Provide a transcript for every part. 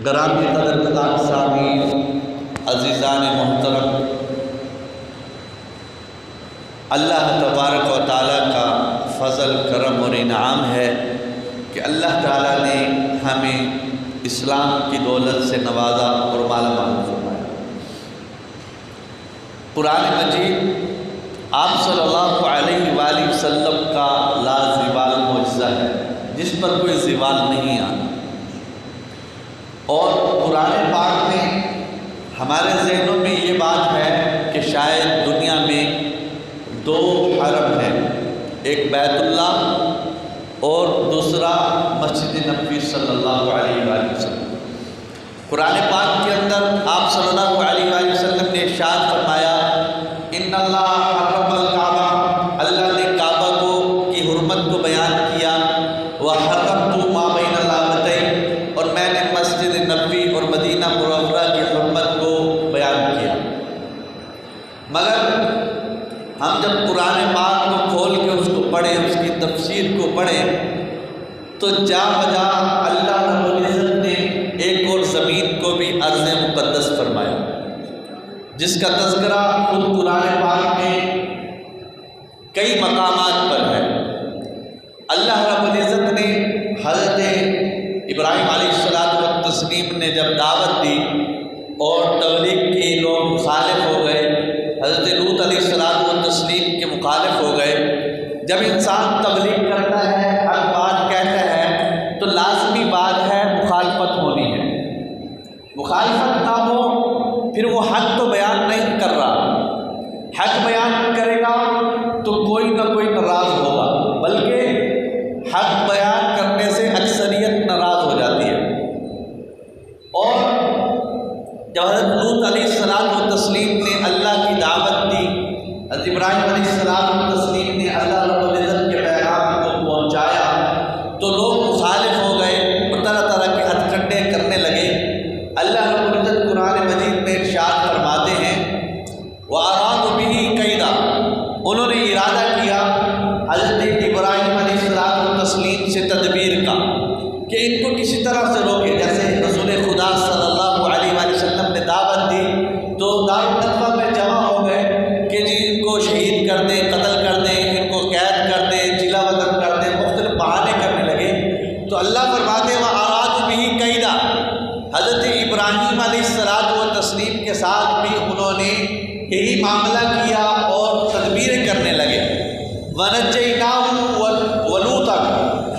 گرامی قدر سامعین، عزیزان محترم، اللہ تبارک و تعالیٰ کا فضل، کرم اور انعام ہے کہ اللہ تعالیٰ نے ہمیں اسلام کی دولت سے نوازا اور مالا مال فرمایا۔ قرآن مجید آپ صلی اللہ علیہ وآلہ وسلم کا لازوال معجزہ ہے جس پر کوئی زوال نہیں آنا، اور قرآن پاک میں ہمارے ذہنوں میں یہ بات ہے کہ شاید دنیا میں دو حرم ہیں، ایک بیت اللہ اور دوسرا مسجد نبوی صلی اللہ علیہ وآلہ وسلم۔ قرآن پاک کے اندر آپ صلی اللہ علیہ وآلہ وسلم نے ارشاد فرمایا، ان اللہ حرم الکعبہ، اللہ نے کعبہ کی حرمت کو بیان کیا، وحرمت ما بین اللابتین، اور میں نے مسجد نبوی اور مدینہ منورہ کی حرمت کو بیان کیا۔ مگر ہم جب قرآن پاک کو کھول کے اس کو پڑھیں، اس کی تفسیر کو پڑھیں، تو جا بجا اللہ رب العزت نے ایک اور زمین کو بھی ارض مقدس فرمایا، جس کا تذکرہ خود قرآن پاک میں کئی مقامات پر ہے۔ اللہ رب العزت نے حضرت ابراہیم علیہ السلام نے جب دعوت دی اور تبلیغ کی لوگ مخالف ہو گئے، حضرت لوط علیہ السلام کے مخالف ہو گئے۔ جب انسان تبلیغ کرتا ہے، حق بات کہتا ہے، تو لازمی بات ہے مخالفت ہونی ہے۔ مخالفت نہ ہو پھر وہ حق تو بیان نہیں کر رہا، حق بیان کرے گا تو کوئی نہ کوئی ناراض ہوگا، بلکہ حق بیان کرنے سے اکثریت ناراض ہو جاتی ہے۔ اور جب حضرت لوط علیہ السلام نے اللہ کی دعوت دی، حضرت ابراہیم علیہ السلام نے اللہ رب العزت کے پیغام کو پہنچایا، تو لوگ مخالف ہو گئے اور طرح طرح کے ہتھ کنڈے کرنے لگے۔ اللہ رب العزت قرآن مجید میں ارشاد فرماتے ہیں، وَأَرَادُوا بِهِ كَيْدًا، انہوں نے ارادہ کیا حضرت ابراہیم علیہ السلام سے تدبیر کا کہ ان کو کسی طرح سے روکے۔ جیسے رسول خدا صلی اللہ علیہ وآلہ وسلم نے دعوت دی تو دارالندوہ میں جمع ہو گئے کہ جی ان کو شہید کر دیں، قتل کر دیں، ان کو قید کر دیں، جلا وطن کر دیں، مختلف بہانے کرنے لگے۔ تو اللہ فرماتے ہیں وَأَرَادُوا بِهِ كَيْدًا، حضرت ابراہیم علیہ السلام کے ساتھ بھی انہوں نے یہی معاملہ کیا اور تدبیریں کرنے لگے۔ وَنَجَّيْنَاهُ وَلُوطًا،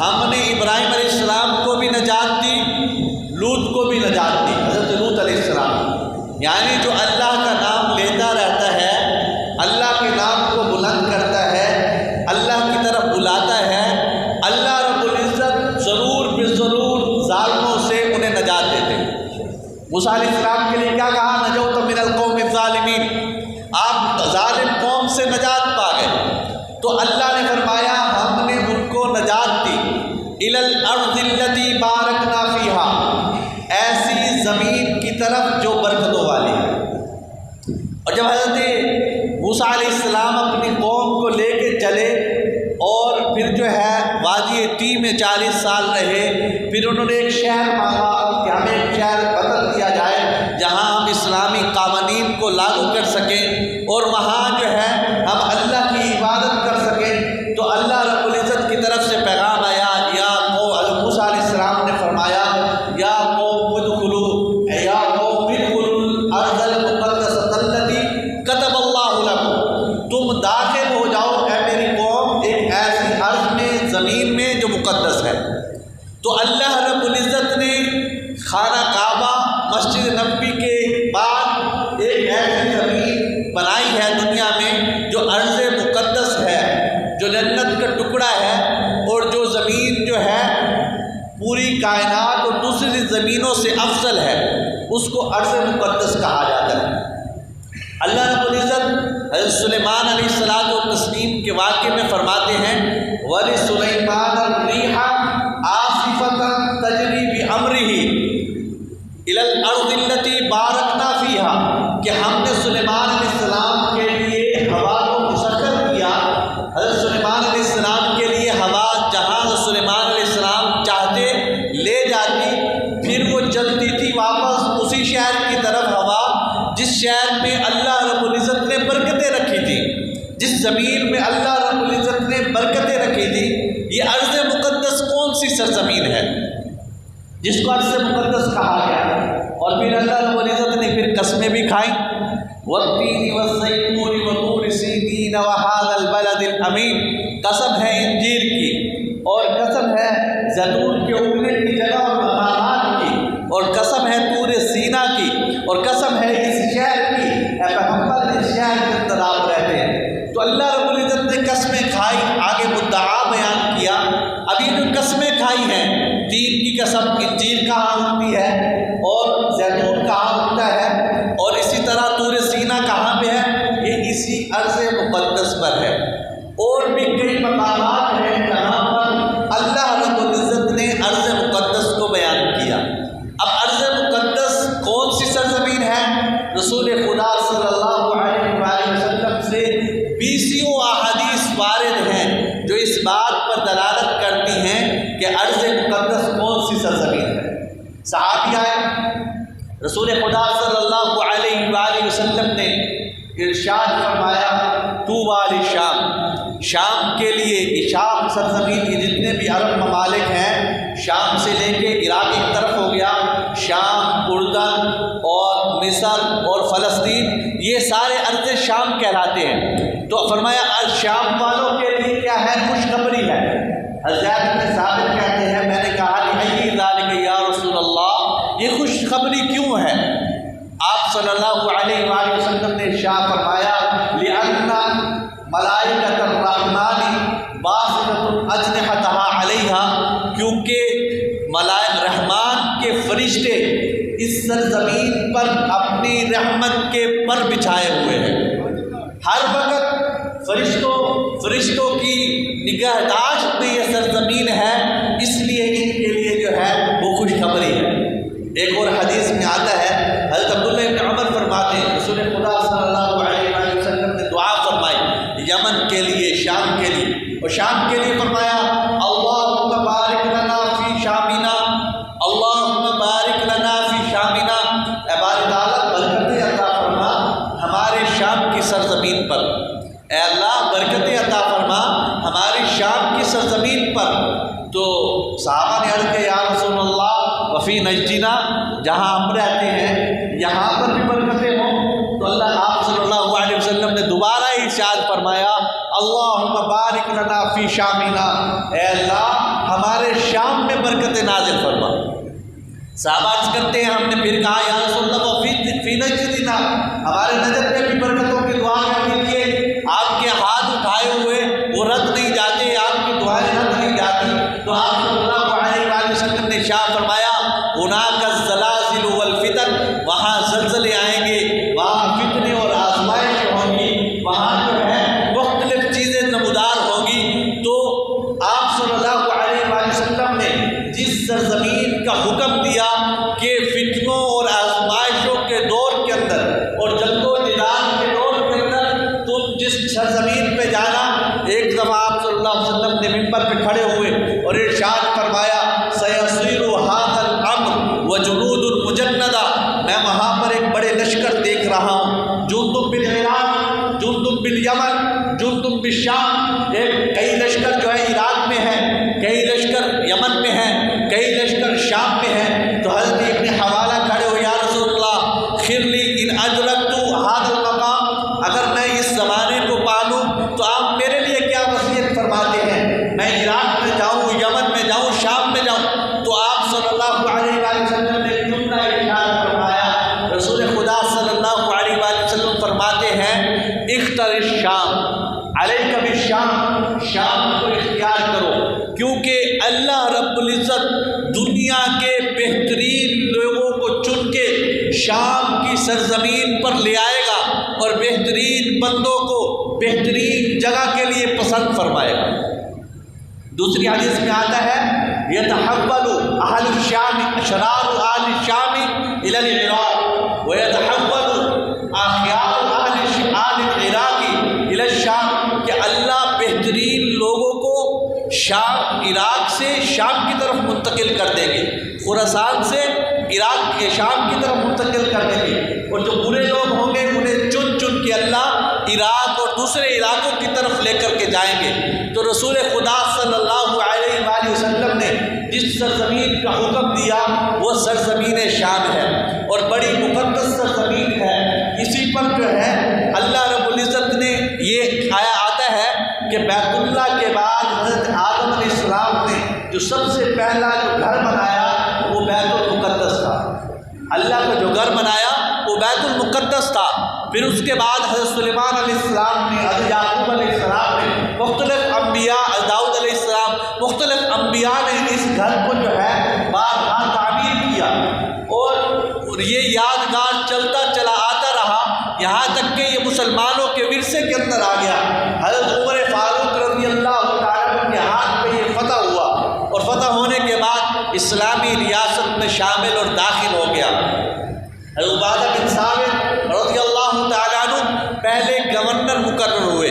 ہم نے ابراہیم علیہ السلام کو بھی نجات دی، لوط کو بھی نجات دی۔ حضرت لوط علیہ السلام یعنی جو اللہ کا نام لیتا رہتا ہے، اللہ کے نام کو بلند کرتا ہے، اللہ کی طرف بلاتا ہے، اللہ رب العزت ضرور بضرور ظالموں سے انہیں نجات دیتے ہیں۔ موسیٰ علیہ السلام کے لیے کیا کہا؟ نجوت من القوم الظالمین، آپ ظالم قوم سے نجات پا گئے۔ تو اللہ نے فرمایا ہم نے ان کو نجات دی، الی الارض التی بارکنا فیہا، ایسی زمین کی طرف جو برکتوں والی ہے۔ اور جب حضرت موسیٰ علیہ السلام اپنی قوم کو لے کے چلے اور پھر جو ہے وادی طی میں 40 سال رہے، پھر انہوں نے ایک شہر مانگا کہ ہمیں ایک شہر بدل دیا جائے جہاں ہم اسلامی قوانین کو لاگو کر سکیں اور وہاں جو ہے ہم اللہ کی عبادت کر سکیں۔ تو اللہ رب العزت کی طرف سے پیغام آیا، یا قوم، موسیٰ علیہ السلام نے فرمایا یا قوم ادخلوا، یا قوم ادخلوا الارض المقدسۃ التی کتب اللہ لکم، تم داخل ہو جاؤ اے میری قوم ایک ایسی ارض میں، زمین میں جو مقدس ہے۔ تو اللہ رب العزت نے خانہ کعبہ، مسجد نبوی کے بعد ایک ایسی زمین بنائی ہے دنیا میں جو ارض مقدس ہے، جو جنت کا ٹکڑا ہے، اور جو زمین جو ہے پوری کائنات اور دوسری زمینوں سے افضل ہے، اس کو ارض مقدس کہا جاتا ہے۔ اللہ رب العزت حضرت سلیمان علیہ السلام کے واقعے میں فرماتے ہیں، وَلِسُلَيْمَانَ الرِّيحَ عَاصِفَةً تَجْرِي بِأَمْرِهِ إِلَى الْأَرْضِ الَّتِي بَارَكْنَا فِيهَا، کہ ہم نے سلیمان علیہ السلام کے لیے ہوا کو مسخر کیا۔ حضرت سلیمان علیہ السلام کے لیے ہوا جہاں سلیمان علیہ السلام چاہتے لے جاتی، پھر پھر وہ چلتی تھی واپس اسی شہر کی طرف ہوا جس شہر میں اللہ رب العزت نے برکتیں رکھی تھی، جس زمین میں اللہ رب العزت نے برکتیں رکھی تھی۔ یہ ارض مقدس کون سی سرزمین ہے جس کو ارض مقدس کہا گیا؟ اور پھر اللہ رب العزت نے پھر قسمیں بھی کھائیں، والتین والزیتون وطور سینین وہذا البلد الامین، قسم ہے انجیر کی، اور قسم ہے زیتون کے اگنے کی جگہ اور مقامات کی، اور قسم ہے طور سینا کی، اور قسم ہے اس شہر کی، اے پیغمبر اس شہر کے اندر آپ رہتے ہیں۔ تو اللہ رب العزت نے قسمیں کھائی، آگے مدعا بیان کیا۔ اب یہ جو قسمیں کھائی ہیں، تین کی قسم انجیر کہاں ہوتی ہے اور زیتون کہاں ہوتا ہے، اور اسی طرح طور سینا کہاں پہ ہے؟ یہ اسی ارض مقدس پر ہے۔ اور بھی کئی مقامات ہیں جہاں پر اللہ رب العزت نے ارض مقدس کو بیان کیا۔ اب ارض مقدس کون سی سرزمین ہے؟ رسول خدا صلی اللہ علیہ وآلہ وسلم سے 20 احادیث وارد ہیں جو اس بات پر دلالت کرتی ہیں کہ ارض مقدس کون سی سرزمین ہے۔ صحابی آئے، رسول خدا صلی اللہ علیہ وآلہ وسلم نے ارشاد فرمایا، طوبیٰ للشام، شام کے لیے، شام سرزمین کے جتنے بھی عرب ممالک ہیں، شام سے لے کے عراق ایک طرف ہو گیا، شام، اردن اور مصر اور فلسطین، یہ سارے ارض شام کہلاتے ہیں۔ تو فرمایا شام والوں کے لیے کیا ہے؟ خوشخبری ہے۔ حضرت بن ثابت کہتے ہیں، میں نے کہا لِأَيِّ ذَلِكَ یا رسول اللہ، یہ خوشخبری کیوں ہے؟ آپ صلی اللہ علیہ وآلہ وسلم نے ارشاد فرمایا، لِأَنَّ ملائکۃ الرحمن باسطۃ اجنحتہا علیہا، کیونکہ ملائکہ رحمان کے فرشتے اس سرزمین پر اپنی رحمت کے پر بچھائے ہوئے ہیں۔ ہر وقت فرشتوں کی نگہداشت میں یہ سرزمین ہے، اس لیے ان کے لیے جو ہے وہ خوشخبری ہے۔ ایک اور حدیث میں آتا ہے، حضرت عبداللہ بن عمر فرماتے ہیں، رسول خدا صلی اللہ علیہ وآلہ وسلم نے دعا فرمائی یمن کے لیے، شام کے لیے، اور شام کے لیے فرمایا، اللہم بارک لنا فی شامنا، اللہم بارک لنا فی شامنا، اے باری تعالیٰ برکتیں عطا فرما ہمارے شام کی سرزمین پر، اے اللہ برکتیں عطا فرما ہماری شام کی سرزمین پر۔ تو صحابہ نے عرض کیا، یا رسول اللہ وفی نجدنا، جہاں ہم رہتے ہیں یہاں پر بھی برکتیں ہوں۔ تو اللہ آپ صلی اللہ علیہ وسلم نے دوبارہ ارشاد فرمایا، اللہم بارک لنا فی شامنا، اے اللہ ہمارے شام میں برکتیں نازل فرما۔ صحابہ عرض کرتے ہیں، ہم نے پھر کہا، یا رسول اللہ فی نجدنا، ہمارے نجد میں بھی برکتوں کی دعا کر دیجیے۔ آپ کے ہاتھ اٹھائے ہوئے وہ رد نہیں جاتے، آپ کی دعائیں رد نہیں جاتی۔ تو آپ صلی اللہ علیہ وآلہ وسلم نے ارشاد فرمایا، ہناک الزلازل والفتن، وہاں زلزلے آئیں گے، وہاں فتنے اور آزمائش ہوں گی، وہاں جو ہے مختلف چیزیں نمودار ہوں گی۔ تو آپ صلی اللہ علیہ وآلہ وسلم نے جس سرزمین کا حکم دیا کہ فتنوں اور آزمائشوں کے دور کے اندر اور جنگ و جدال کے دور کے اندر تم جس سرزمین پہ جانا، ایک دفعہ آپ صلی اللہ علیہ وسلم نے منبر پہ کھڑے ہوئے اور ارشاد فرمایا، سیصیر ھذا الامر وجنود مجندہ، میں وہاں پر ایک بڑے لشکر دیکھ رہا ہوں، جندب بالعراق، جندب بالیمن، جندب بالشام، کئی لشکر جو ہے عراق میں ہے، کئی لشکر یمن میں ہے، کئی لشکر شام میں ہے۔ تو حضرت ابن حوالہ کھڑے ہو، یا رسول اللہ خرلی ان ادرکت ھذا المقام، اگر میں اس زمانے کو پالوں تو آپ میرے لیے کیا وصیت فرماتے ہیں؟ میں عراق میں جاؤں، یمن میں جاؤں، شام میں جاؤں؟ تو آپ صلی اللہ علیہ وآلہ وسلم نے جملہ ارشاد فرمایا، رسول خدا صلی اللہ علیہ وآلہ وسلم فرماتے ہیں، اختر الشام علیک بالشام، شام کو اختیار کرو، کیونکہ اللہ رب العزت دنیا کے بہترین لوگوں کو چن کے شام کی سرزمین پر لے آئے گا اور بہترین بندوں کو بہترین جگہ کے لیے پسند فرمائے گا۔ دوسری حدیث میں آتا ہے، یتحول اہل الشام، اشرار اہل الشام الی العراق ویتحول اخیار اہل العراق الی الشام، کہ اللہ بہترین لوگوں کو شام، عراق سے شام کی طرف منتقل کر دیں گے، خراسان سے عراق کے شام کی طرف منتقل کر دیں گے، اور جو برے لوگ ہوں گے انہیں چن چن کے اللہ عراق اور دوسرے علاقوں کی طرف لے کر کے جائیں گے۔ تو رسول خدا صلی اللہ علیہ وآلہ وسلم نے جس سرزمین کا حکم دیا وہ سرزمین شام ہے، اور بڑی مقدس سرزمین ہے۔ اسی پر جو ہے اللہ رب العزت نے یہ آتا ہے کہ بیت اللہ کے بعد حضرت آدم علیہ السلام نے جو سب سے پہلا جو گھر بنایا وہ بیت المقدس تھا۔ اللہ کا جو گھر بنایا وہ بیت المقدس تھا۔ پھر اس کے بعد حضرت سلیمان علیہ السلام نے، حضرت یعقوب علیہ السلام نے، مختلف انبیاء، داؤد علیہ السلام، مختلف انبیاء نے اس گھر کو جو ہے بارہا تعمیر کیا، اور یہ یادگار چلتا چلا آتا رہا، یہاں تک کہ یہ مسلمانوں کے ورثے کے اندر آ گیا۔ حضرت عمر فاروق رضی اللہ تعالیٰ عنہ کے ہاتھ میں یہ فتح ہوا، اور فتح ہونے کے بعد اسلامی ریاست میں شامل اور داخل ہو گیا۔ حضرت عبادہ بن صامت رضی اللہ تعالیٰ عنہ پہلے گورنر مقرر ہوئے۔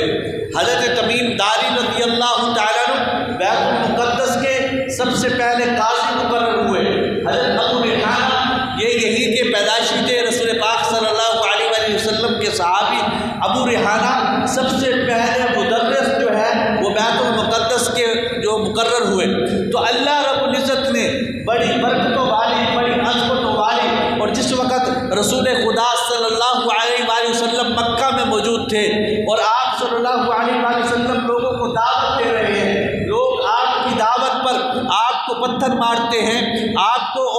حضرت تمیم داری رضی اللہ تعالیٰ عنہ بیت المقدس کے سب سے پہلے قاضی مقرر ہوئے۔ حضرت ابو ریحانہ یہ یہی کے پیدائشی تھے، رسول پاک صلی اللہ علیہ وآلہ وسلم کے صحابی ابو ریحانہ سب سے پہلے مدرس جو ہے وہ بیت المقدس کے جو مقرر ہوئے۔ تو اللہ رب العزت نے بڑی برکتوں والی، بڑی عظمتوں والی، اور جس وقت رسول خدا صلی اللہ علیہ وآلہ وسلم مکہ میں موجود تھے اور آپ صلی اللہ علیہ وآلہ وسلم لوگوں کو دعوت دے رہے ہیں، لوگ آپ کی دعوت پر آپ کو پتھر مارتے ہیں، آپ کو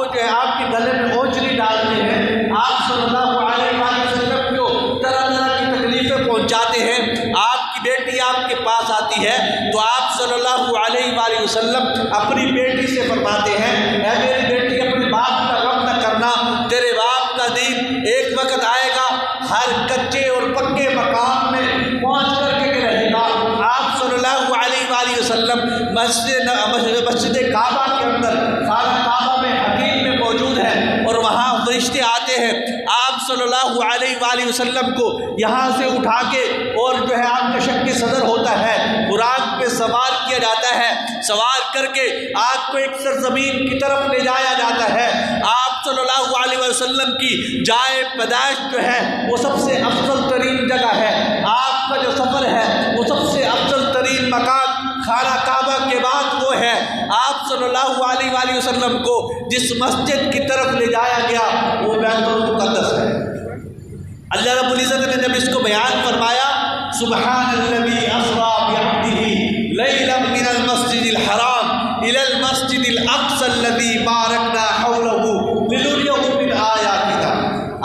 جو ہے آپ کے گلے میں اوجری ڈالتے ہیں، آپ صلی اللہ علیہ وآلہ وسلم کو طرح طرح کی تکلیفیں پہنچاتے ہیں، آپ کی بیٹی آپ کے پاس آتی ہے تو آپ صلی اللہ علیہ وآلہ وسلم اپنی بیٹی سے فرماتے ہیں، اے میری بیٹی اپنے باپ کا غم نہ کرنا، تیرے باپ کا دین ایک وقت آئے گا ہر کچے اور پکے مقام میں پہنچ کر کے رہے گا۔ آپ صلی اللہ علیہ وآلہ وسلم مسجد کعبہ کے اندر، خانہ کعبہ میں حتیم میں موجود ہے، اور وہاں فرشتے آتے ہیں، آپ صلی اللہ علیہ وآلہ وسلم کو یہاں سے اٹھا کے، اور جو ہے آپ کا شق صدر ہوتا ہے، براق پہ سوار کیا جاتا ہے، سوار کر کے آپ کو ایک سرزمین کی طرف لے جایا جاتا ہے۔ آپ صلی اللہ علیہ وسلم کی جائے پیدائش جو ہے وہ سب سے افضل ترین جگہ ہے، آپ کا جو سفر ہے وہ سب سے افضل ترین مقام خانہ کعبہ کے بعد وہ ہے۔ آپ صلی اللہ علیہ وآلہ وسلم کو جس مسجد کی طرف لے جایا گیا وہ بیت المقدس ہے۔ اللہ رب العزت نے جب اس کو بیان فرمایا، سبحان الذی اسریٰ بعبدہ لیلا من المسجد الحرام الی المسجد الاقصی الذی بارکنا حولہ لنریہ من آیاتنا،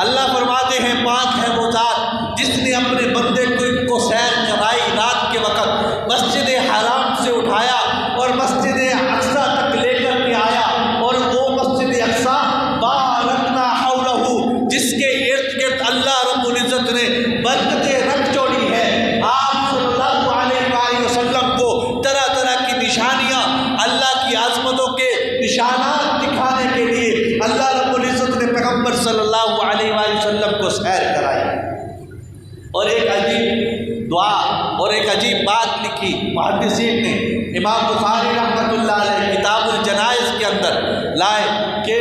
اللہ فرماتے ہیں پاک ہے وہ ذات جس نے اپنے بندے کو سیر کرائی رات کے وقت، مسجد حرام سے اٹھایا اور مسجد اقصی تک لے کر کے آیا، اور وہ مسجد اقصی بارکنا حولہ جس کے ارد گرد اللہ رب العزت نے برکتیں رکھ چھوڑی ہے۔ آپ صلی اللہ علیہ وآلہ وسلم کو طرح طرح کی نشانیاں، اللہ کی عظمتوں کے نشانات دکھانے کے لیے اللہ رب العزت نے پیغمبر صلی اللہ علیہ وآلہ وسلم کو سیر کرائی، اور ایک عجیب دعا اور ایک عجیب بات لکھی محدثین نے۔ امام بخاری رحمۃ اللہ علیہ کتاب الجنائز کے اندر لائے کہ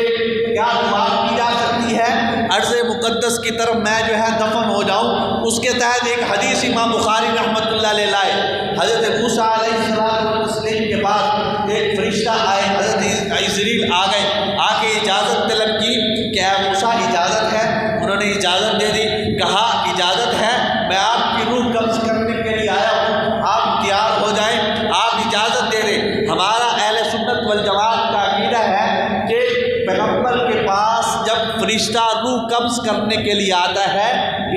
کیا دعا کی جا سکتی ہے عرض مقدس کی طرف میں جو ہے دفن ہو جاؤں، اس کے تحت ایک حدیث امام بخاری رحمۃ اللہ علیہ لائے۔ حضرت موسیٰ علیہ السلام کے بعد ایک فرشتہ آئے، حضرت عزریل آ گئے، آ کے اجازت طلب کی کہ اے موسیٰ اجازت ہے، انہوں نے اجازت دے دی، کہا اجازت ہے، میں آپ کی روح قبض کرنے کے لیے آیا ہوں، آپ تیار ہو جائیں، آپ اجازت دے دیں۔ ہمارا اہل سنت والجماعت کا عقیدہ ہے کہ پیغمبر کے پاس جب فرشتہ روح قبض کرنے کے لیے آتا ہے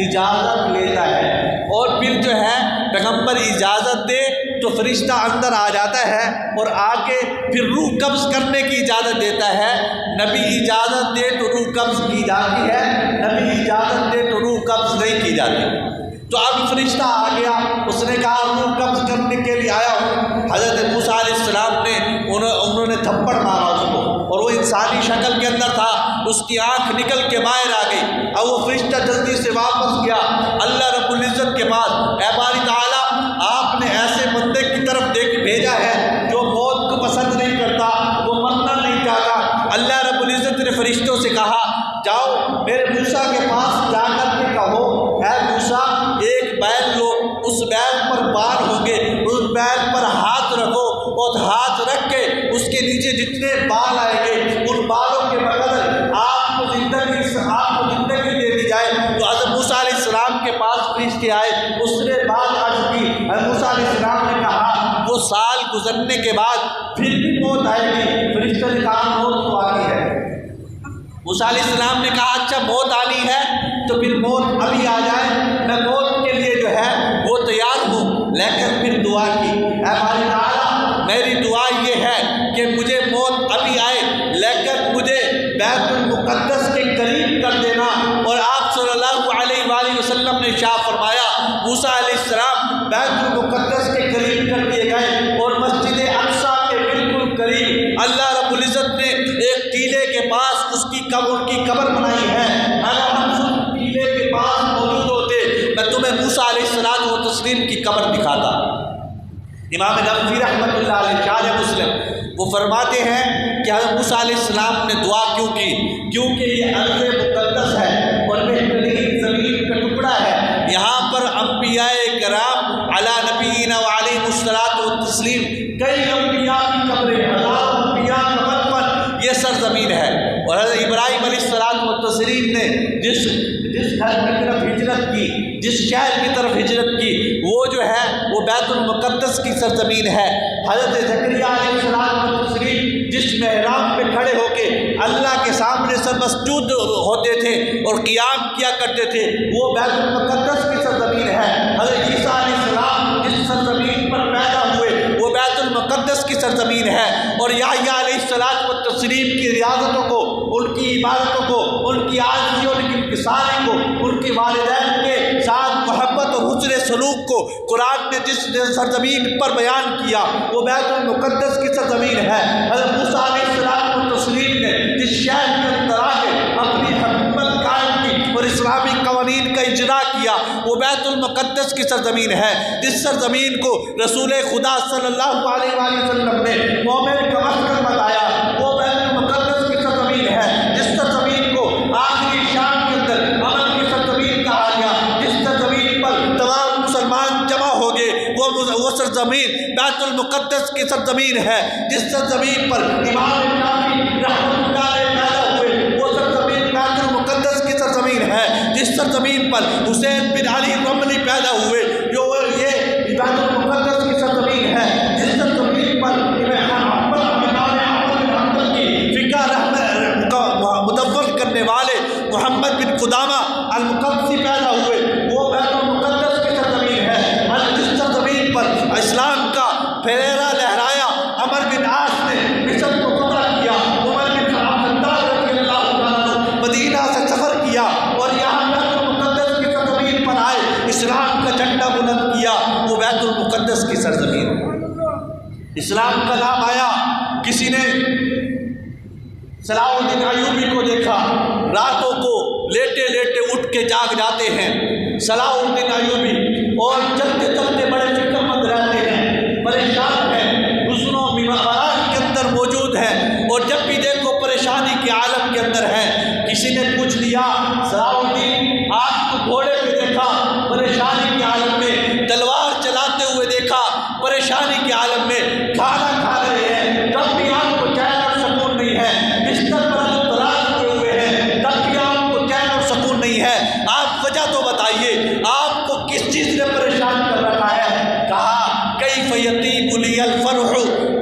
اجازت لیتا ہے، اور پھر جو ہے پیغمبر اجازت دے تو فرشتہ اندر آ جاتا ہے اور آ کے پھر روح قبض کرنے کی اجازت دیتا ہے۔ نبی اجازت دے تو روح قبض کی جاتی ہے، نبی اجازت دے تو روح قبض نہیں کی جاتی۔ تو اب فرشتہ آ گیا، اس نے کہا روح قبض کرنے کے لیے آیا ہوں۔ حضرت موسیٰ علیہ السلام نے انہوں نے تھپڑ مارا اس کو، اور وہ انسانی شکل کے اندر تھا، اس کی آنکھ نکل کے باہر آ گئی۔ اب وہ فرشتہ جلدی سے واپس گیا اللہ رب العزت کے پاس، اے باری تعالیٰ آپ نے ایسے بندے کی طرف بھیجا ہے جو موت کو پسند نہیں کرتا، وہ مرنا نہیں چاہتا۔ اللہ رب العزت نے فرشتہ فرشتوں سے کہا جاؤ میرے موسیٰ کے پاس جا کر کے کہو اے موسیٰ ایک بیل لو، اس بیل پر بال ہوں گے، اس بیل پر ہاتھ رکھو اور ہاتھ رکھ کے اس کے نیچے جتنے بال آئیں گے ان بالوں کے بغیر آپ کو زندگی دے دی جائے۔ تو حضرت موسیٰ علیہ السلام کے پاس فرشتے آئے، اس نے بات عرض کی، موسیٰ علیہ السلام نے کہا وہ سال گزرنے کے بعد پھر بھی موت آئے گی۔ فرشتے نے کہا موت تو آنی ہے۔ موسیٰ علیہ السلام نے کہا اچھا موت آنی ہے تو پھر موت ابھی آ جائے، میں موت کے لیے جو ہے وہ تیار ہوں، لیکن پھر دعا کی اے باری تعالیٰ میری دعا یہ ہے کہ مجھے موت ابھی آئے لیکن مجھے بیت المقدس کے قریب کر دینا۔ اور آپ صلی اللہ علیہ وآلہ وسلم نے ارشاد فرمایا موسیٰ علیہ السلام بیت المقدس کے قریب کر دیے گئے اور مسجد اقصیٰ کے بالکل قریب اللہ رب العزت نے ایک ٹیلے کے پاس ان کی قبر بنائی ہے۔ اگر ہم اس ٹیلے کے پاس موجود ہوتے میں تمہیں موسیٰ علیہ السلام و تسلیم کی قبر دکھاتا۔ امام نووی رحمۃ اللہ علیہ شارح مسلم وہ فرماتے ہیں کہ حضرت موسیٰ علیہ السلام نے دعا کیوں کی؟ کیونکہ یہ ارض مقدس ہے اور بہترین زمین کا ٹکڑا ہے، یہاں پر انبیاء کرام علی نبینا وعلیہ الصلوۃ والتسلیم کئی انبیاء کی قبریں، ہزاروں انبیاء کا مدفن یہ سرزمین ہے۔ اور حضرت ابراہیم علیہ السلام والتسلیم نے جس گھر کی طرف ہجرت کی، جس شہر کی طرف ہجرت کی وہ جو ہے وہ بیت المقدس کی سرزمین ہے۔ حضرت زکریا علیہ السلام والتسلیم جس محراب پہ کھڑے ہو کے اللہ کے سامنے سر مسجود ہوتے تھے اور قیام کیا کرتے تھے وہ بیت المقدس کی سرزمین ہے۔ حضرت عیسیٰ علیہ السلام جس سرزمین پر پیدا ہوئے وہ بیت المقدس کی سرزمین ہے۔ اور یحییٰ علیہ السلام والتسلیم کی ریاضتوں کو، ان کی عبادتوں کو، ان کی عاجزی اور ان کی انکساری کو، ان کے والدین کے ساتھ محبت اور حسن سلوک کو قرآن نے جس سرزمین پر بیان کیا وہ بیت المقدس کی سرزمین ہے۔ حضرت موسیٰ علیہ السلام والتسلیم نے جس شہر کے اندر آ کے اپنی حکومت قائم کی اور اسلامی قوانین کا اجرا کیا وہ بیت المقدس کی سرزمین ہے۔ جس سرزمین کو رسول خدا صلی اللہ علیہ وآلہ وسلم نے مومن کا مسکن بتایا وہ بیت المقدس کی سرزمین ہے۔ جس سرزمین کو آخری شام کے اندر امن کی سرزمین کہا گیا، جس سرزمین پر تمام مسلمان جمع ہو گئے وہ سرزمین بیت المقدس کی سرزمین ہے۔ جس سرزمین پر امام شافعی رحمۃ اللہ علیہ پیدا ہوئے وہ سرزمین بیت المقدس کی سرزمین ہے۔ جس سرزمین پر حسین بن علی رملی پیدا ہوئے جو یہ بیت المقدس کی سرزمین ہے۔ جس سرزمین پر مدون کرنے والے محمد بن قدامہ المقدسی پیدا ہوئے وہ بیت المقدس کی سرزمین ہے۔ اور جس سرزمین پر اسلام کا پھیرا لہرایا عمر بن عاص نے مصر کو فتح کیا، عمر بن خطاب رضی اللہ عنہ مدینہ سے سفر کیا اور یہاں بیت المقدس کی سرزمین پر آئے، اسلام کا جھنڈا بلند کیا وہ بیت المقدس کی سرزمین ہے۔ اسلام کا نام آیا، کسی نے صلاح الدین ایوبی کو دیکھا راتوں کو لیٹے لیٹے اٹھ کے جاگ جاتے ہیں صلاح الدین ایوبی، اور چلتے چلتے بڑے فکر مند رہتے ہیں، پریشان ہیں، حزن و بیماری کے اندر موجود ہیں اور جب بھی دیکھو پریشانی کے عالم کے اندر ہے۔ کسی نے پوچھ لیا صلاح الدین آپ کو گھوڑے پہ دیکھا پریشانی کے عالم میں، تلوار چلاتے ہوئے دیکھا پریشانی کے عالم میں، کھانا کھا رہے ہیں تب بھی آپ کو چین اور سکون نہیں ہے، بستر پر تلاش ہوئے ہوئے ہیں تب بھی آپ کو چین اور سکون نہیں ہے، آپ وجہ تو بتائیے آپ کو کس چیز نے پریشان کر رکھا ہے؟ کہا کیف یطیب لی الفرح،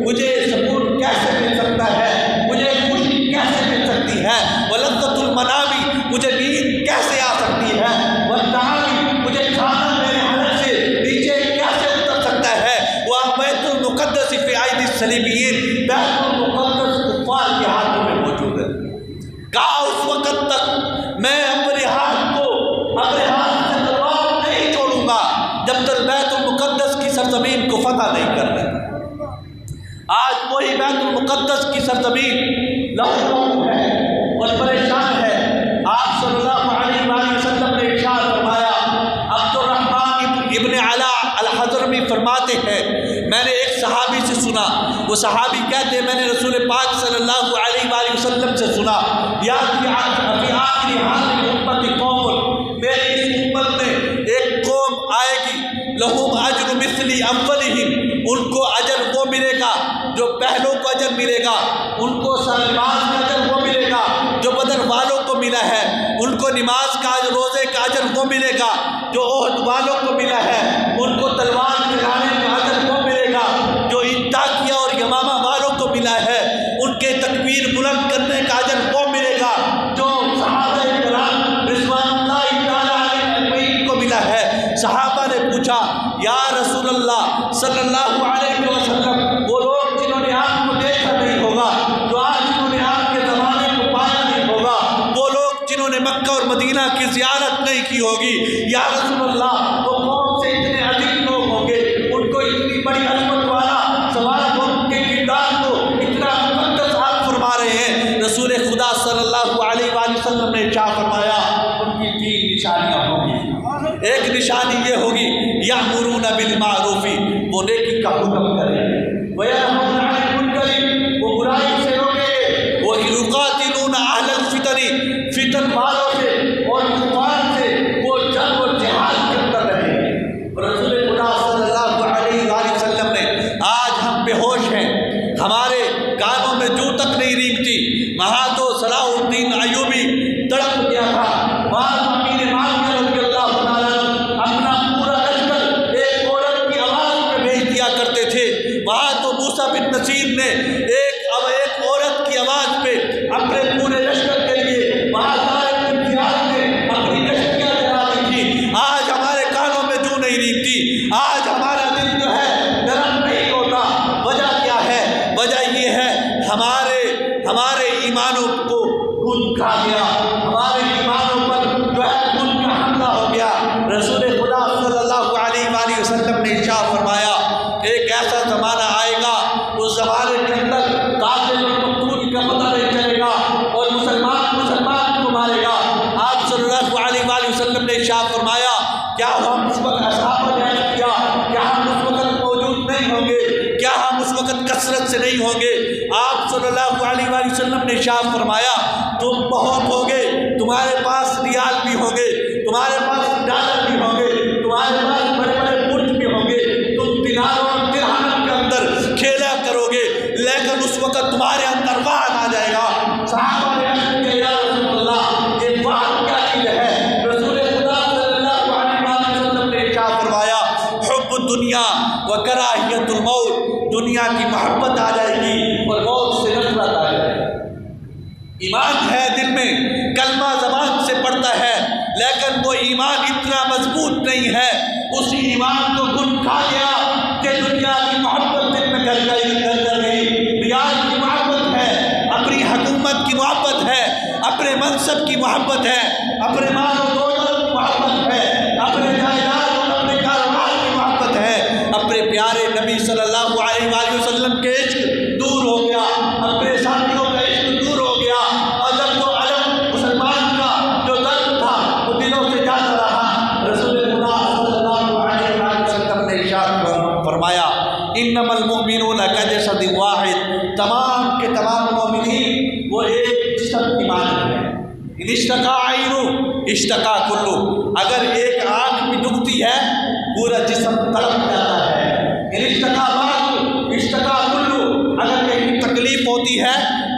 مجھے سکون کیسے مل سکتا ہے، مجھے خوشی کیسے مل سکتی ہے، ولذت المنام، مجھے نیند کیسے آ سکتی ہے، والطعام، مجھے کھانا میرے حلق سے نیچے کیسے اتر سکتا ہے، بیت المقدس فی ایدی الصلیبیین، بیت المقدس کفار کے ہاتھوں میں موجود ہے۔ کہا اس وقت تک میں اپنے ہاتھ سے تلوار نہیں چھوڑوں گا جب تک بیت المقدس کی سرزمین کو فتح نہیں کر لیں۔ آج وہی بیت المقدس کی سرزمین لہو ہے اور پریشان ہے۔ آپ صلی اللہ علیہ وآلہ وسلم نے ارشاد فرمایا، عبد الرحمن ابن علا الحضرمی فرماتے ہیں میں نے ایک صحابی سے سنا، وہ صحابی کہتے ہیں میں نے رسول پاک صلی اللہ علیہ وآلہ وسلم وسلم سے سنا، یاتی فی آخر ہذہ امت قوم، میری اس امت میں ایک قوم آئے گی، لہم اجر مثل اولہم، ان کو اجر وہ ملے گا جو پہلوں کو اجر ملے گا، ان کو نماز کا اجر وہ ملے گا جو بدر والوں کو ملا ہے، ان کو نماز کا روزے کا اجر وہ ملے گا جو احد والوں کو ملا ہے، ان کو تلوار چلانے کا اجر وہ ملے گا جو انطاکیہ اور یمامہ والوں کو ملا ہے، ان کے تکبیر بلند کرنے کا اجر وہ ملے گا جو صحابہ کرام رضوان اللہ تعالیٰ علیہم اجمعین کو ملا ہے۔ صحابہ نے پوچھا یا رسول اللہ صلی اللہ علیہ وسلم، وہ لوگ جنہوں نے آپ کو دیکھا نہیں ہوگا، جو آج جنہوں نے آپ کے زمانے کو پایا نہیں ہوگا، وہ لوگ جنہوں نے مکہ اور مدینہ کی زیارت نہیں کی ہوگی، یا رسول اللہ وہ قوم سے اتنے عظیم لوگ ہوں گے، ان کو اتنی بڑی عظمت والا سوال، ان کے کردار کو اتنا مقدس آپ فرما رہے ہیں۔ رسول خدا صلی اللہ علیہ وآلہ وسلم نے ارشاد فرمایا ان کی 3 نشانیاں ہوں گی۔ ایک نشانی یہ ہوگی یأمرون بالمعروف، وہ نیکی کا حکم کریں گے، وینہون عن المنکر، وہ برائی سے روکیں گے، وہ یقاتلون اہل الفتن، فتن والوں سے اور کفار سے وہ جنگ اور جہاد کے اندر رہیں گے۔ رسول خدا صلی اللہ علیہ وآلہ وسلم نے، آج ہم بے ہوش ہیں، ہمارے کانوں میں جو تک نہیں ریگتی، وہاں تو صلاح الدین ایوبی تڑپ گیا تھا، وہاں امیر معاویہ رضی اللہ تعالیٰ اپنا پورا لشکر ایک عورت کی آواز میں بھیج دیا کرتے تھے، وہاں تو موسیٰ بن نصیر نے ایک عورت کی آواز پہ اپنے پورے لشکر کے لیے وہاں طارق بن زیاد نے اپنی کشتیاں چلا دی تھی۔ آج ہمارے کانوں میں جو نہیں ریگتی، آج ہمارا دل جو ہے نرم نہیں ہوتا، وجہ کیا ہے؟ وجہ یہ ہے ہمارے ایمانوں کو خون کھا گیا، ہمارے ایمانوں پر جو ہے خون کا حملہ ہو گیا۔ رسول خدا صلی اللہ علیہ وآلہ وسلم نے ارشاد فرمایا ایک ایسا زمانہ آئے گا، اس زمانے کے اندر قاتل اور مقتول کا پتہ نہیں چلے گا اور مسلمان کو مارے گا۔ آپ صلی اللہ علیہ وآلہ وسلم نے ارشاد فرمایا کیا ہم اس وقت اصحاب نے عرض کیا کیا ہم اس وقت موجود نہیں ہوں گے، کیا ہم اس وقت کثرت سے نہیں ہوں گے؟ آپ صلی اللہ علیہ وآلہ وسلم نے ارشاد فرمایا تم بہت ہوگے، تمہارے پاس ریال بھی ہوں گے، تمہارے پاس ڈالر بھی ہوں گے، تمہارے پاس بڑے بڑے برج بھی ہوں گے، تم دینار اور درہم کے اندر کھیلا کرو گے، لیکن اس وقت تمہارے اندر وعد آ جائے گا۔ صحابہ نے عرض کیا یا رسول اللہ یہ وعد کیا چیز ہے؟ رسول خدا صلی اللہ علیہ وسلم نے ارشاد فرمایا حب الدنیا و کراہیت الموت، دنیا کی محبت آ جائے گی اور موت سے نفرت آ جائے گی۔ ایمان ہے دل میں، کلمہ زبان سے پڑھتا ہے، لیکن وہ ایمان اتنا مضبوط نہیں ہے، اس ایمان کو گن کھا گیا کہ دنیا کی محبت دل میں گل گئی، ریال کی محبت ہے، اپنی حکومت کی محبت ہے، اپنے منصب کی محبت ہے، اپنے مال و دولت کی محبت ہے، اپنے جائیداد اور اپنے کاروبار کی محبت ہے، اپنے پیارے نبی صلی اللہ علیہ وآلہ وسلم کے عشق دور ہو گیا، اپنے ساتھیوں کا عشق دور ہو گیا، اور جب تو علم مسلمان کا جو درد تھا وہ دلوں سے جاتا رہا۔ رسول خدا صلی اللہ علیہ وآلہ وسلم نے ارشاد فرمایا انما المؤمنون کجسد واحد، تمام کے تمام مومنین وہ ایک جسم کی مانند ہے۔ ان اشتکا عین اشتکا کلو، اگر ایک آنکھ بھی دکھتی ہے پورا جسم تڑپ جاتا ہے۔ ان اشتکا بعض اشتکا کلو، اگر کہیں تکلیف ہوتی ہے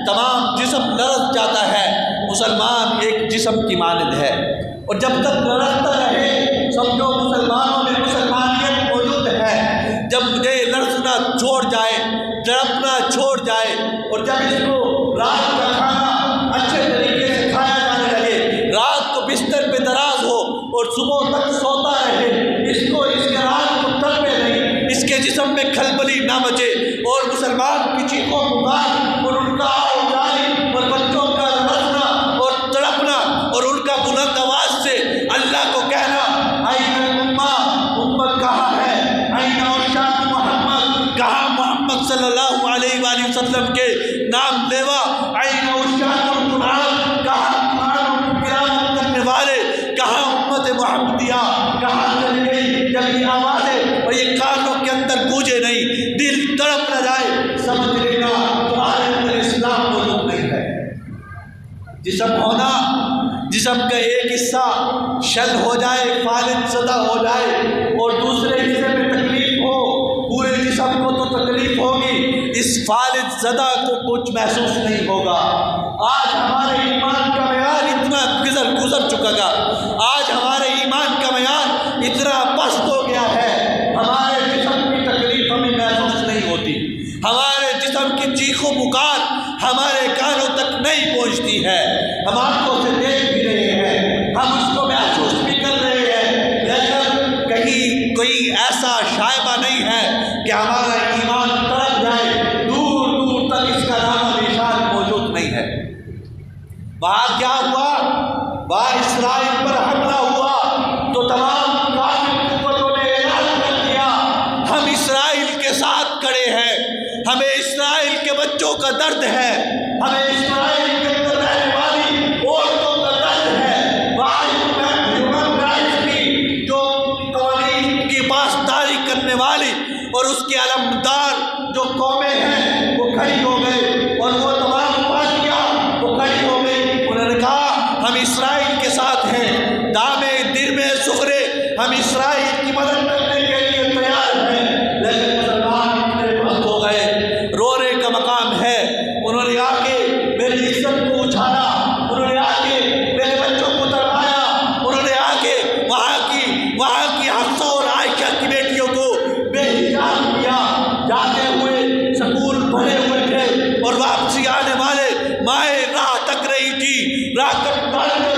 تمام جسم لرز جاتا ہے۔ مسلمان ایک جسم کی مانند ہے، اور جب تک لرزتا رہے سمجھو مسلمانوں میں مسلمانیت موجود ہے۔ جب مجھے لرزنا چھوڑ جائے، تڑپنا چھوڑ جائے، اور جب اس کو رات کا کھانا اچھے طریقے سے کھایا جانے لگے، رات کو بستر پہ دراز ہو اور صبح تک سوتا رہے، اس کے رات کو تڑپے نہیں، اس کے جسم میں کھلبلی نہ مچے، اور مسلمان کی چیخوں پکار اور ان کا آؤ جاری اور بچوں کا لرزنا اور تڑپنا اور ان کا بلند آواز سے اللہ کو کہنا این الامہ، امت کہاں ہے؟ این عشاق محمد، کہاں محمد صلی اللہ علیہ وآلہ وسلم کے نام لیوا؟ این عشاق القرآن، کہاں قرآن کی تلاوت کرنے والے؟ کہاں امت محمدیہ؟ کہاں چلی گئی؟ جب یہ آوازیں اور یہ کانوں کے اندر گونجے نہیں، دل تڑپ نہ جائے، سمجھ لینا تمہارے اندر اسلام موجود نہیں ہے۔ جسم ہونا، جسم کا ایک حصہ شل ہو جائے، فالج زدہ ہو جائے اور دوسرے حصے میں تکلیف ہو، پورے جسم کو تو تکلیف ہوگی، اس فالج زدہ کو کچھ محسوس نہیں ہوگا۔ آج ہمارے ایمان کا معیار اتنا گزر چکا گا، آج ہمارے ایمان کا معیار اتنا پست ہو گیا ہے، ہمارے جسم کی تکلیف ہمیں محسوس نہیں ہوتی، ہمارے جسم کی چیخ و پکار ہمارے کانوں تک نہیں پہنچتی ہے، ہم آنکھوں سے دیکھ بھی رہے ہیں، ہم اس کو محسوس بھی کر رہے ہیں، لیکن کہیں کوئی ایسا شائبہ نہیں ہے کہ ہمارا ایمان تڑپ جائے، دور دور تک اس کا نام و نشان موجود نہیں ہے۔ وہاں کیا ہوا؟ وہاں اسرائیل پر حملہ ہوا تو تمام کافر قوتوں نے اعلان کر دیا ہم اسرائیل کے ساتھ کھڑے ہیں، ہمیں اسرائیل کے بچوں کا درد ہے، ہمیں اسرائیل کے اندر رہنے والی عورتوں کا درد ہے، وہاں ہیومن رائٹس کی جو قوانین کی پاسداری کرنے والی اور اس کے علمدار جو قومیں ہیں وہ کھڑی ہو گئے اور وہ تمام پارٹیاں وہ کھڑی ہو گئی، انہوں نے کہا ہم اسرائیل کے ساتھ ہیں، دامے درمے سخرے ہم اسرائیل کی مدد کرنے کے لیے تیار ہیں، لیکن مسلمان اتنے پست ہو گئے، رونے کا مقام ہے، انہوں نے آ کے میری عزت کو اچھالا، انہوں نے آ کے میرے بچوں کو تڑپایا، انہوں نے آ کے وہاں کی حفصہ اور عائشہ کی بیٹیوں کو بے حجاب کیا، جاتے ہوئے سکول بھرے ہوئے تھے اور واپسی آنے والے مائیں راہ تک رہی تھی، راہ تک ڈالتے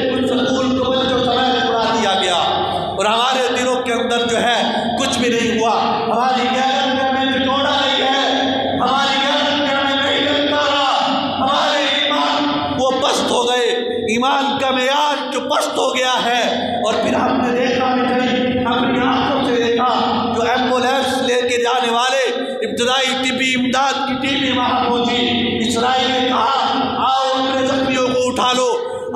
ان سکول کو بچوں سمیت اڑا دیا گیا، اور ہمارے دلوں کے اندر جو ہے کچھ بھی نہیں ہوا، ہماری غیرت میں ہمیں ٹٹوڑا نہیں ہے، ہماری غیرت میں ہمیں نہیں للکارا، ہمارے ایمان وہ پست ہو گئے، ایمان کا معیار جو پست ہو گیا ہے۔ اور پھر ہم نے دیکھا بھی اپنی آنکھوں سے دیکھا جو ایمبولینس لے کے جانے والے ابتدائی طبی امداد کی ٹیم وہاں پہنچی، اسرائیل نے کہا آؤ اپنے زخمیوں کو اٹھا لو،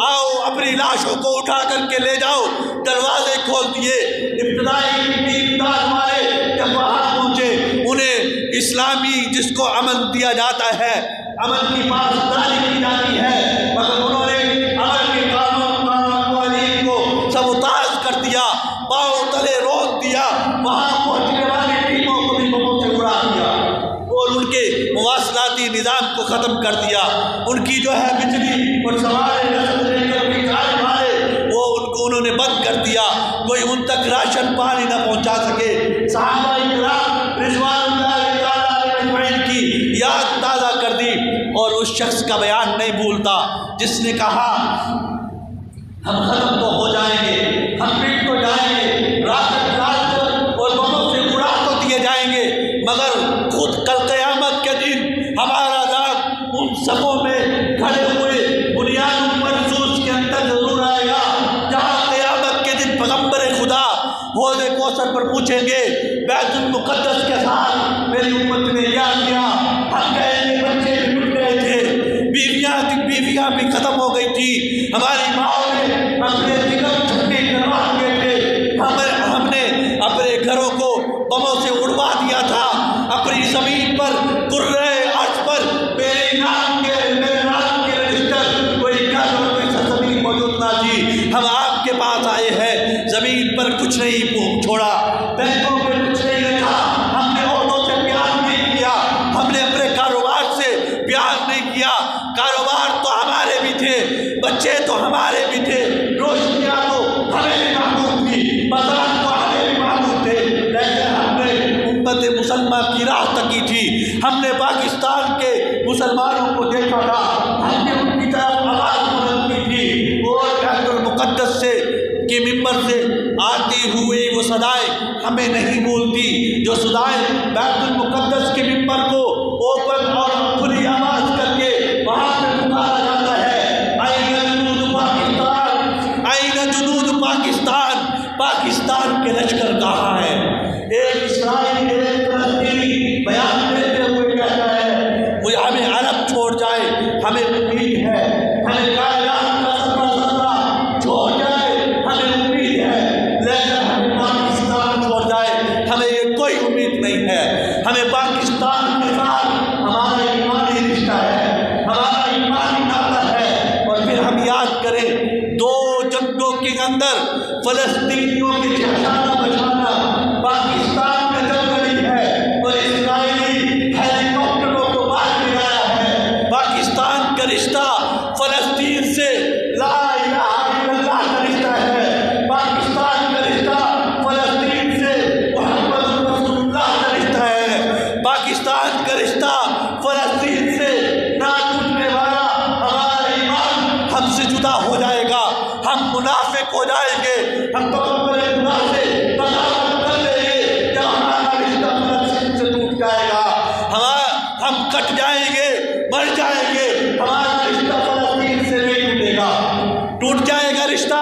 آؤ اپنی لاشوں کو اٹھا کر کے لے جاؤ، دروازے کھول دیے، ابتدائی طبی امداد والے جب وہاں پہنچے انہیں اسلامی جس کو امن دیا جاتا ہے، امن کی پاسداری کی جاتی ہے، مگر انہوں نے امن کے قوانین کو سبوتاژ کر دیا، پاؤں تلے روک دیا، وہاں پہنچنے والی ٹیموں کو بھی بموں سے اڑا دیا اور ان کے مواصلاتی نظام کو ختم کر دیا، ان کی جو ہے بجلی اور سوارے لے کر کے جانے والے وہ انہوں نے بند کر دیا، کوئی ان تک راشن پانی نہ پہنچا سکے، صحابہ کرام رضوان اللہ تعالیٰ اجمعین کی یاد تازہ کر دی، اور اس شخص کا بیان نہیں بھولتا جس نے کہا ہم ختم تو ہو جائیں گے، ہم مٹ تو جائیں گے، راکٹ لاش اور بموں سے اڑا تو دیے جائیں گے، مگر خود کل قیامت کے دن ہمارا نام ان صفوں میں کھڑے ہوئے بنیاد مرصوص کے اندر ضرور آئے گا، جہاں قیامت کے دن پیغمبر خدا حوض کوثر پر پوچھیں گے بیت المقدس کے ساتھ میری امت نے کیا کیا، ہم کہیں گے بچے بھی ٹوٹ گئے تھے، بیویاں بھی ختم ہو گئی تھی، ہماری ماں نے اپنے جگر چھٹی کروا دیے تھے، ہم نے اپنے گھروں کو بموں سے اڑوا دیا تھا، اپنی زمین پر قرۂ عرش پر میرے نام کے رجسٹر کوئی گھر اور کوئی سرزمین موجود نہ تھی، ہم آپ کے پاس آئے ہیں، زمین پر کچھ نہیں چھوڑا، بینکوں میں کچھ نہیں رکھا، ہم نے عورتوں سے پیار نہیں کیا، ہم نے اپنے کاروبار سے پیار نہیں کیا، کاروبار تو ہمارے بھی تھے، بچے تو ہمارے بھی تھے، روشنیاں تو ہمیں بھی معمول تھی، بازار تو ہمیں بھی معمول تھے، لیکن ہم نے امت مسلمہ کی راہ تکی تھی، ہم نے پاکستان کے مسلمانوں کو دیکھا تھا، ہم نے ان کی طرف آواز بلند کی تھی، اور بیت المقدس سے کے ممبر سے آتی ہوئی وہ صدائیں ہمیں نہیں بھولتی، جو صدائیں بیت المقدس کے ممبر کو اوپن اور کھلی آواز کر کے وہاں پہ پکارا جاتا ہے، این جنود پاکستان، این جنود پاکستان، پاکستان کے لشکر کہاں ہے؟ ایک اسرائیل ایک فلسطینی بیان دیتے ہوئے کہتا ہے وہ ہمیں عرب چھوڑ جائے ہمیں امید ہے، ہمیں کائنات کا سرا چھوڑ جائے ہمیں امید ہے، لیکن ہمیں پاکستان چھوڑ جائے ہمیں یہ کوئی امید نہیں ہے، ہمیں کے اندر فلسطینیوں کے شہزادہ بچانا پاکستان کا جنگلی ہے اور اسرائیلی ہیلی کاپٹروں کو مار گرایا ہے۔ پاکستان کا رشتہ فلسطین سے لا الہ الا اللہ کا رشتہ ہے، پاکستان کا رشتہ فلسطین سے محمد رسول اللہ کا رشتہ ہے، پاکستان کا رشتہ فلسطین سے نہ ٹوٹنے والا۔ ہمارا ایمان ہم سے جدا ہو جائے گا، ہم منافق ہو جائیں گے، ہم بڑے گناہ سے بغاوت کر لیں گے جب ہمارا رشتہ فلسطین سے ٹوٹ جائے گا، ہم کٹ جائیں گے، مر جائیں گے، ہمارا رشتہ فلسطین سے نہیں ٹوٹے گا۔ ٹوٹ جائے گا رشتہ،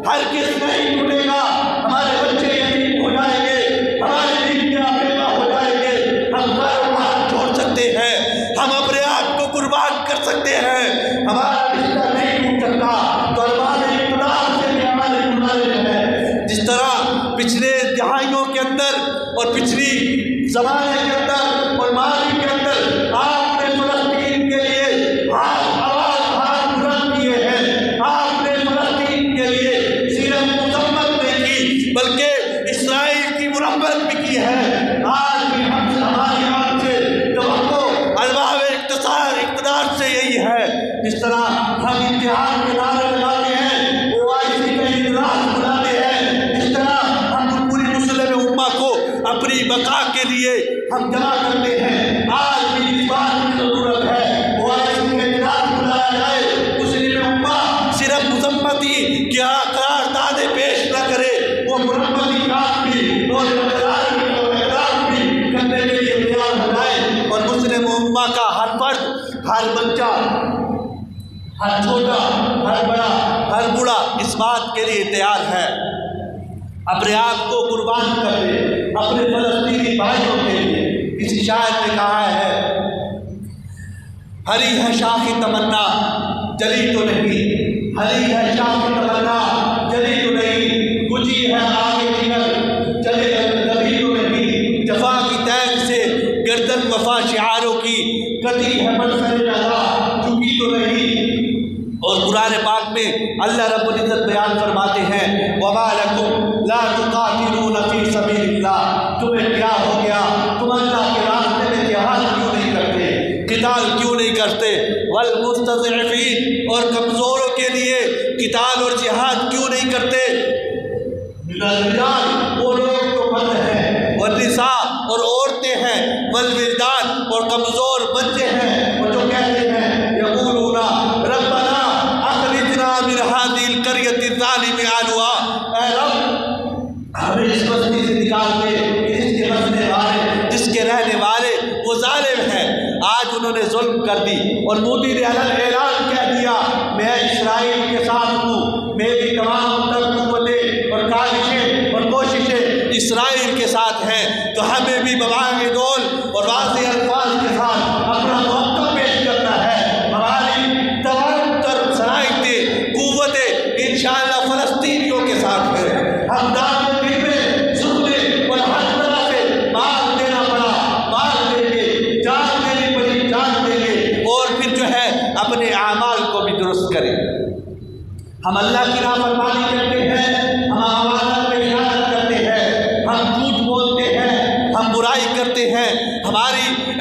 ہرگز نہیں ٹوٹے گا۔ ہمارے بچے یتیم ہو جائیں گے، ہمارے بیویاں بیوہ ہو جائیں گے، ہم کاروبار چھوڑ سکتے ہیں، ہم اپنے آپ کو قربان کر سکتے ہیں، ہمارا رشتہ نہیں ٹوٹ سکتا۔ تو ہمارے اقتدار سے بھی ہمارے مطالب ہے۔ جس طرح پچھلے دہائیوں کے اندر اور پچھلی زمانے کے اندر اور ماضی کے اندر آپ نے فلسطین کے لیے آواز بلند کیے ہیں، آپ نے فلسطین کے لیے صرف مذمت نہیں کی بلکہ اسرائیل کی مرمت بھی کی ہے۔ آج بھی ہم سے ہماری آپ سے توقع الباب اقتدار سے یہی ہے۔ جس طرح ہم اتحاد کے نعرے لگاتے ہیں، OIC کا اجلاس بلاتے ہیں، اس طرح ہم پوری مسلم امہ کو اپنی بقا کے لیے ہم جمع کرتے ہیں۔ آج بھی اس بات کی ضرورت ہے OIC کا اجلاس بلایا جائے، مسلم امہ صرف مذمتی کیا قراردادیں پیش نہ کرے، وہ مرمتی کام بھی اور اقدام بھی کرنے کے لیے تیار ہو جائے، اور مسلم امہ کا ہر فرد، ہر بچہ، ہر چھوٹا، ہر بڑا، ہر بوڑھا اس بات کے لیے تیار ہے اپنے آپ کو قربان کر دے اپنے فلسطینی بھائیوں کے لیے۔ کسی شاعر نے کہا ہے، ہری ہے شاخ تمنا جلی تو نہیں، ہری ہے شاخ تمنا جلی تو نہیں، بجھی ہے آگے جگر چلے کبھی تو نہیں، جفا کی تیغ سے گردن وفا شعاروں کی کٹی ہے منظر جزا جھکی تو نہیں۔ اور قرآن پاک میں اللہ رب العزت بیان فرماتے ہیں، وَمَا لَكُمْ لَا تُقَاتِلُونَ فِي سَبِيلِ اللَّهِ، تمہیں کیا ہو گیا، تم اللہ کے راستے میں جہاد کیوں نہیں کرتے، قتال کیوں نہیں کرتے، وَالْمُسْتَضْعِفِينَ، اور کمزوروں کے لیے قتال اور جہاد کیوں نہیں کرتے، مِنَ الرِّجَالِ، وہ لوگ جو مرد ہیں، وَالنِّسَاء، اور عورتیں ہیں، وَالْوِلْدَانِ، اور کمزور بچے ہیں، وہ جو کہتے ہیں یقولون ربنا اخرجنا من هذه القرية الظالم اهلها، اے رب ہمیں اس بستی سے نکال دے جس کے بسنے والے، جس کے رہنے والے وہ ظالم ہیں۔ آج انہوں نے ظلم کر دی اور مودی نے اعلان کہہ دیا میں اسرائیل کے ساتھ ہوں، میری تمام تر قوتیں اور کاوشیں اور کوششیں اسرائیل کے ساتھ ہیں۔ تو ہمیں بھی بواغ دول اور واضح الفاظ کے ساتھ اپنا موقع پیش کرنا ہے۔ ہماری تمام تر صلاحیتیں، قوتیں انشاءاللہ فلسطینیوں کے ساتھ ہیں۔ ہم دار دل میں سکھنے اور ہر طرح سے مال دینا پڑا مال دیں گے، جان دینی پڑی جان دیں گے، اور پھر جو ہے اپنے اعمال کو بھی درست کریں۔ ہم اللہ کی نافرمانی کرتے ہیں، ہم امانت میں خیانت کرتے ہیں، ہم جھوٹ بولتے ہیں، ہم برائی کرتے ہیں،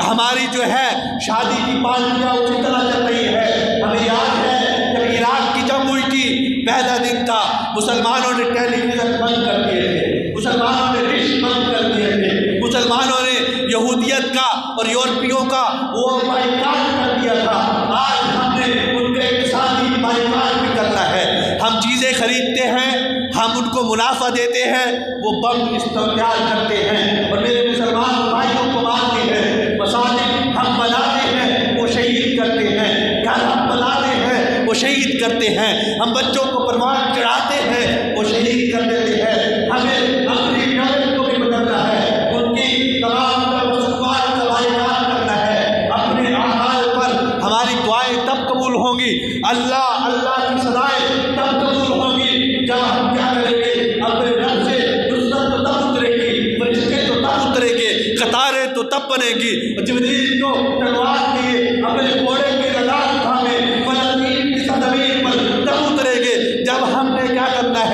ہماری جو ہے شادی کی پارٹیاں اسی طرح چل رہی ہے۔ ہمیں یاد ہے جب عراق کی جنگ ہوئی تھی، پہلا دن تھا، مسلمانوں نے ٹیلی ویژن بند کر دیے تھے، مسلمانوں نے ڈش بند کر دیے تھے، مسلمانوں نے یہودیت کا اور یورپیوں کا وہ بائیکاٹ کر دیا تھا۔ آج ہم نے ان کے اقتصادی بائیکاٹ بھی کرنا ہے۔ ہم چیزیں خریدتے ہیں، ہم ان کو منافع دیتے ہیں، وہ بم استعمال کرتے ہیں اور میرے مسلمان بھائیوں کو مارتے ہیں۔ مساجد ہم بناتے ہیں، وہ شہید کرتے ہیں، گھر ہم بناتے ہیں، وہ شہید کرتے ہیں، ہم بچوں کو پروان چڑھاتے ہیں، وہ شہید کر دیتے ہیں۔ ہمیں اپنی ڈر کو بھی بدلنا ہے، ان کی تمام مسلمان کا بائیکاٹ کرنا ہے۔ اپنے اعمال پر ہماری دعائیں تب قبول ہوں گی، اللہ کی صدائیں تب قبول ہوں گی جب ہم کیا کریں گے، اپنے رب سے نصرت تو تب اترے گی، فرشتے تو تب اترے گے، قطاریں تو تب بنے گی، جبریل کو تلوار لیے اپنے گھوڑے کی لگام تھامے فلسطین کی سرزمین پر تب اترے گے جب ہم نے کیا کرنا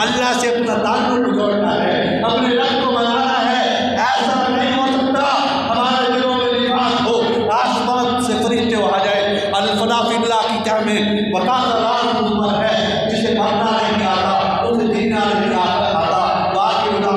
اللہ سے اپنا تعلق جوڑنا ہے، اپنے رب کو منانا ہے۔ ایسا نہیں ہو سکتا ہمارے دلوں میں نفاق ہو، آسمان سے فرشتے آ جائے، الفنا فی اللہ کی کیا میں بتا رات عمر ہے، جسے پڑھنا نہیں آتا، اسے جینا نہیں آتا، باقی بتا